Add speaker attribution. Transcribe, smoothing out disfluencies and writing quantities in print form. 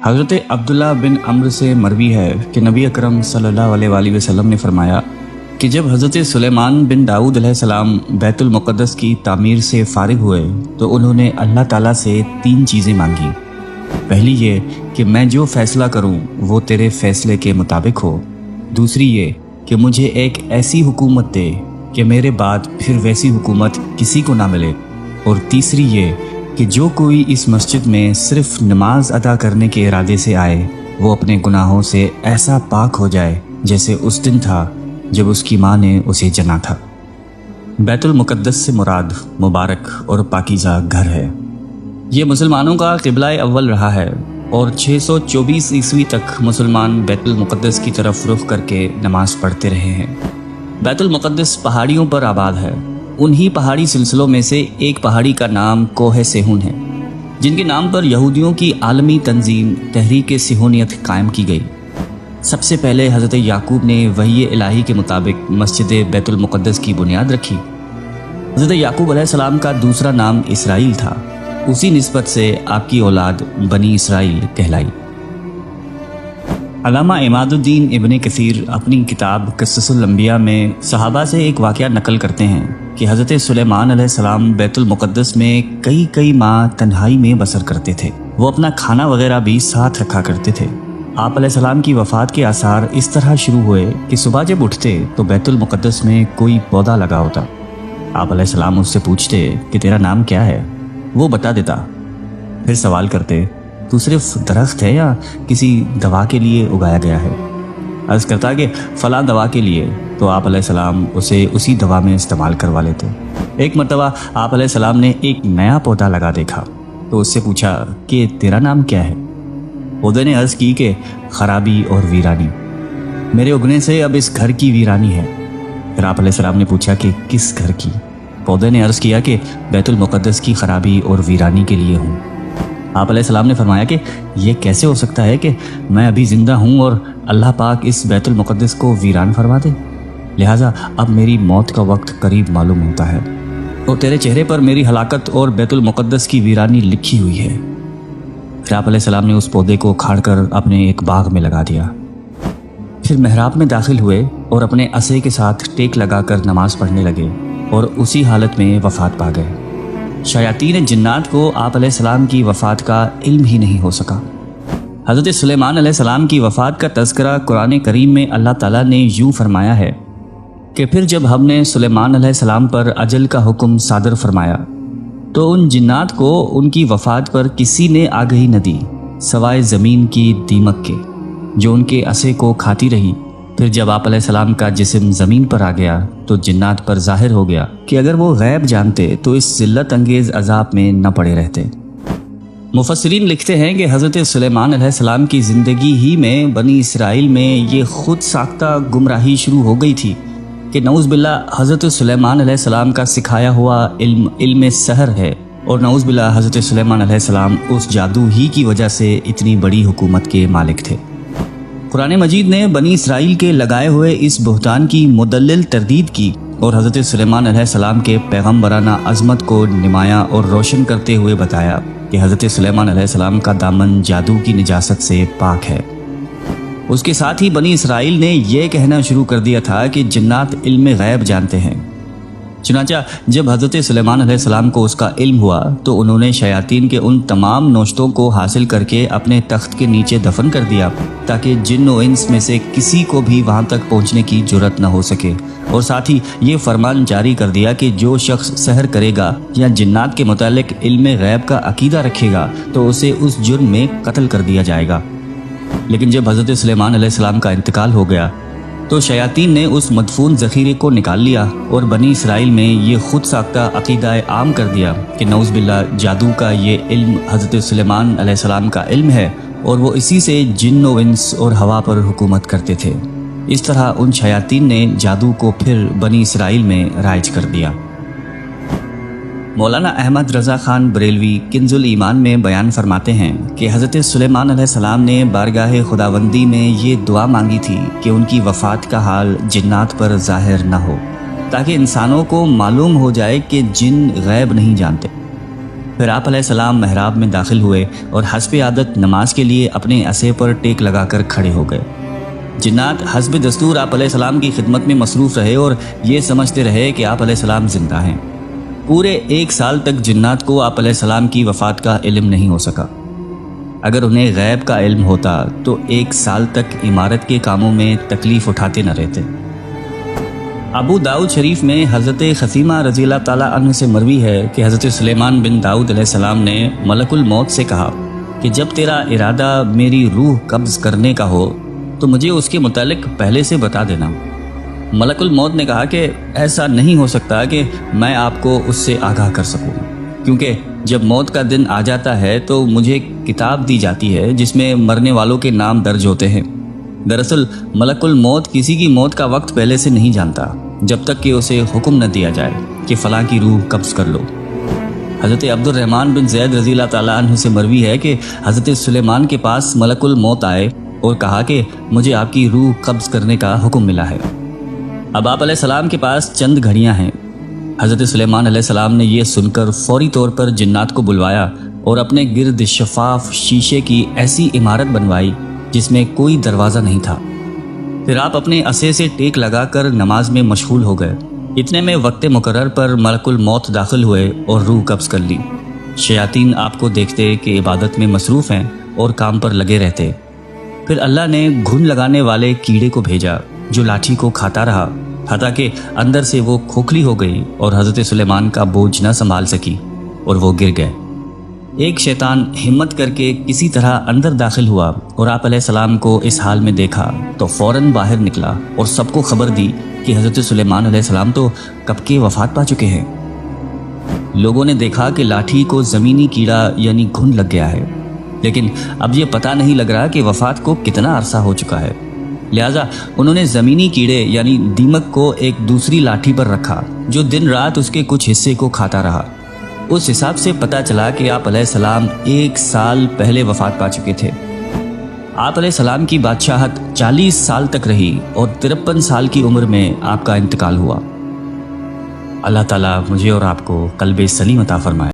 Speaker 1: حضرت عبداللہ بن عمرو سے مروی ہے کہ نبی اکرم صلی اللہ علیہ وآلہ وسلم نے فرمایا کہ جب حضرت سلیمان بن داؤد علیہ السلام بیت المقدس کی تعمیر سے فارغ ہوئے تو انہوں نے اللہ تعالیٰ سے 3 چیزیں مانگی۔ پہلی یہ کہ میں جو فیصلہ کروں وہ تیرے فیصلے کے مطابق ہو، دوسری یہ کہ مجھے ایک ایسی حکومت دے کہ میرے بعد پھر ویسی حکومت کسی کو نہ ملے، اور تیسری یہ کہ جو کوئی اس مسجد میں صرف نماز ادا کرنے کے ارادے سے آئے وہ اپنے گناہوں سے ایسا پاک ہو جائے جیسے اس دن تھا جب اس کی ماں نے اسے جنا تھا۔ بیت المقدس سے مراد مبارک اور پاکیزہ گھر ہے۔ یہ مسلمانوں کا قبلہ اول رہا ہے اور 624 عیسوی تک مسلمان بیت المقدس کی طرف رخ کر کے نماز پڑھتے رہے ہیں۔ بیت المقدس پہاڑیوں پر آباد ہے۔ انہی پہاڑی سلسلوں میں سے ایک پہاڑی کا نام کوہ سیہون ہے، جن کے نام پر یہودیوں کی عالمی تنظیم تحریک صہیونیت قائم کی گئی۔ سب سے پہلے حضرت یعقوب نے وحی الہی کے مطابق مسجد بیت المقدس کی بنیاد رکھی۔ حضرت یعقوب علیہ السلام کا دوسرا نام اسرائیل تھا، اسی نسبت سے آپ کی اولاد بنی اسرائیل کہلائی۔ علامہ عماد الدین ابن کثیر اپنی کتاب قصص الانبیاء میں صحابہ سے ایک واقعہ نقل کرتے ہیں کہ حضرت سلیمان علیہ السلام بیت المقدس میں کئی ماہ تنہائی میں بسر کرتے تھے۔ وہ اپنا کھانا وغیرہ بھی ساتھ رکھا کرتے تھے۔ آپ علیہ السلام کی وفات کے آثار اس طرح شروع ہوئے کہ صبح جب اٹھتے تو بیت المقدس میں کوئی پودا لگا ہوتا۔ آپ علیہ السلام اس سے پوچھتے کہ تیرا نام کیا ہے؟ وہ بتا دیتا۔ پھر سوال کرتے تو صرف درخت ہے یا کسی دوا کے لیے اگایا گیا ہے؟ عرض کرتا کہ فلاں دوا کے لیے، تو آپ علیہ السلام اسے اسی دوا میں استعمال کروا لیتے۔ ایک مرتبہ آپ علیہ السلام نے ایک نیا پودا لگا دیکھا تو اس سے پوچھا کہ تیرا نام کیا ہے؟ پودے نے عرض کی کہ خرابی اور ویرانی، میرے اگنے سے اب اس گھر کی ویرانی ہے۔ پھر آپ علیہ السلام نے پوچھا کہ کس گھر کی؟ پودے نے عرض کیا کہ بیت المقدس کی خرابی اور ویرانی کے لیے ہوں۔ آپ علیہ السلام نے فرمایا کہ یہ کیسے ہو سکتا ہے کہ میں ابھی زندہ ہوں اور اللہ پاک اس بیت المقدس کو ویران فرما دے؟ لہٰذا اب میری موت کا وقت قریب معلوم ہوتا ہے اور تیرے چہرے پر میری ہلاکت اور بیت المقدس کی ویرانی لکھی ہوئی ہے۔ پھر آپ علیہ السلام نے اس پودے کو اکھاڑ کر اپنے ایک باغ میں لگا دیا۔ پھر محراب میں داخل ہوئے اور اپنے عصے کے ساتھ ٹیک لگا کر نماز پڑھنے لگے اور اسی حالت میں وفات پا گئے۔ شیاطین جنات کو آپ علیہ السلام کی وفات کا علم ہی نہیں ہو سکا۔ حضرت سلیمان علیہ السلام کی وفات کا تذکرہ قرآن کریم میں اللہ تعالیٰ نے یوں فرمایا ہے کہ پھر جب ہم نے سلیمان علیہ السلام پر اجل کا حکم صادر فرمایا تو ان جنات کو ان کی وفات پر کسی نے آگہی نہ دی سوائے زمین کی دیمک کے، جو ان کے عصے کو کھاتی رہی۔ پھر جب آپ علیہ السلام کا جسم زمین پر آ گیا تو جنات پر ظاہر ہو گیا کہ اگر وہ غیب جانتے تو اس ذلت انگیز عذاب میں نہ پڑے رہتے۔ مفسرین لکھتے ہیں کہ حضرت سلیمان علیہ السلام کی زندگی ہی میں بنی اسرائیل میں یہ خود ساختہ گمراہی شروع ہو گئی تھی کہ نعوذ باللہ حضرت سلیمان علیہ السلام کا سکھایا ہوا علم سحر ہے، اور نعوذ باللہ حضرت سلیمان علیہ السلام اس جادو ہی کی وجہ سے اتنی بڑی حکومت کے مالک تھے۔ قرآن مجید نے بنی اسرائیل کے لگائے ہوئے اس بہتان کی مدلل تردید کی اور حضرت سلیمان علیہ السلام کے پیغمبرانہ عظمت کو نمایاں اور روشن کرتے ہوئے بتایا کہ حضرت سلیمان علیہ السلام کا دامن جادو کی نجاست سے پاک ہے۔ اس کے ساتھ ہی بنی اسرائیل نے یہ کہنا شروع کر دیا تھا کہ جنات علم غیب جانتے ہیں۔ چنانچہ جب حضرت سلیمان علیہ السلام کو اس کا علم ہوا تو انہوں نے شیاطین کے ان تمام نوشتوں کو حاصل کر کے اپنے تخت کے نیچے دفن کر دیا تاکہ جن و انس میں سے کسی کو بھی وہاں تک پہنچنے کی جرت نہ ہو سکے، اور ساتھ ہی یہ فرمان جاری کر دیا کہ جو شخص سحر کرے گا یا جنات کے متعلق علم غیب کا عقیدہ رکھے گا تو اسے اس جرم میں قتل کر دیا جائے گا۔ لیکن جب حضرت سلیمان علیہ السلام کا انتقال ہو گیا تو شیاطین نے اس مدفون ذخیرے کو نکال لیا اور بنی اسرائیل میں یہ خود ساختہ عقیدہ عام کر دیا کہ نعوذ باللہ جادو کا یہ علم حضرت سلیمان علیہ السلام کا علم ہے اور وہ اسی سے جن و انس اور ہوا پر حکومت کرتے تھے۔ اس طرح ان شیاطین نے جادو کو پھر بنی اسرائیل میں رائج کر دیا۔ مولانا احمد رضا خان بریلوی کنز الایمان میں بیان فرماتے ہیں کہ حضرت سلیمان علیہ السلام نے بارگاہ خداوندی میں یہ دعا مانگی تھی کہ ان کی وفات کا حال جنات پر ظاہر نہ ہو، تاکہ انسانوں کو معلوم ہو جائے کہ جن غیب نہیں جانتے۔ پھر آپ علیہ السلام محراب میں داخل ہوئے اور حسب عادت نماز کے لیے اپنے عصے پر ٹیک لگا کر کھڑے ہو گئے۔ جنات حسب دستور آپ علیہ السلام کی خدمت میں مصروف رہے اور یہ سمجھتے رہے کہ آپ علیہ السلام زندہ ہیں۔ پورے 1 سال تک جنات کو آپ علیہ السلام کی وفات کا علم نہیں ہو سکا۔ اگر انہیں غیب کا علم ہوتا تو 1 سال تک عمارت کے کاموں میں تکلیف اٹھاتے نہ رہتے۔ ابو داؤد شریف میں حضرت خثیمہ رضی اللہ تعالیٰ عنہ سے مروی ہے کہ حضرت سلیمان بن داؤد علیہ السلام نے ملک الموت سے کہا کہ جب تیرا ارادہ میری روح قبض کرنے کا ہو تو مجھے اس کے متعلق پہلے سے بتا دینا۔ ملک الموت نے کہا کہ ایسا نہیں ہو سکتا کہ میں آپ کو اس سے آگاہ کر سکوں، کیونکہ جب موت کا دن آ جاتا ہے تو مجھے کتاب دی جاتی ہے جس میں مرنے والوں کے نام درج ہوتے ہیں۔ دراصل ملک الموت کسی کی موت کا وقت پہلے سے نہیں جانتا جب تک کہ اسے حکم نہ دیا جائے کہ فلاں کی روح قبض کر لو۔ حضرت عبد الرحمن بن زید رضی اللہ تعالیٰ عنہ سے مروی ہے کہ حضرت سلیمان کے پاس ملک الموت آئے اور کہا کہ مجھے آپ کی روح قبض کرنے کا حکم ملا ہے۔ اب آپ علیہ السلام کے پاس چند گھڑیاں ہیں۔ حضرت سلیمان علیہ السلام نے یہ سن کر فوری طور پر جنات کو بلوایا اور اپنے گرد شفاف شیشے کی ایسی عمارت بنوائی جس میں کوئی دروازہ نہیں تھا۔ پھر آپ اپنے عصے سے ٹیک لگا کر نماز میں مشغول ہو گئے۔ اتنے میں وقت مقرر پر ملک الموت داخل ہوئے اور روح قبض کر لی۔ شیاطین آپ کو دیکھتے کہ عبادت میں مصروف ہیں اور کام پر لگے رہتے۔ پھر اللہ نے گھن لگانے والے کیڑے کو بھیجا جو لاٹھی کو کھاتا رہا حتیٰ کہ اندر سے وہ کھوکھلی ہو گئی اور حضرت سلیمان کا بوجھ نہ سنبھال سکی اور وہ گر گئے۔ ایک شیطان ہمت کر کے کسی طرح اندر داخل ہوا اور آپ علیہ السلام کو اس حال میں دیکھا تو فوراً باہر نکلا اور سب کو خبر دی کہ حضرت سلیمان علیہ السلام تو کب کے وفات پا چکے ہیں۔ لوگوں نے دیکھا کہ لاٹھی کو زمینی کیڑا یعنی گھن لگ گیا ہے، لیکن اب یہ پتہ نہیں لگ رہا کہ وفات کو کتنا عرصہ ہو چکا ہے، لہٰذا انہوں نے زمینی کیڑے یعنی دیمک کو ایک دوسری لاٹھی پر رکھا جو دن رات اس کے کچھ حصے کو کھاتا رہا۔ اس حساب سے پتہ چلا کہ آپ علیہ السلام 1 سال پہلے وفات پا چکے تھے۔ آپ علیہ السلام کی بادشاہت 40 سال تک رہی اور 53 سال کی عمر میں آپ کا انتقال ہوا۔ اللہ تعالیٰ مجھے اور آپ کو قلب سلیم عطا فرمائے۔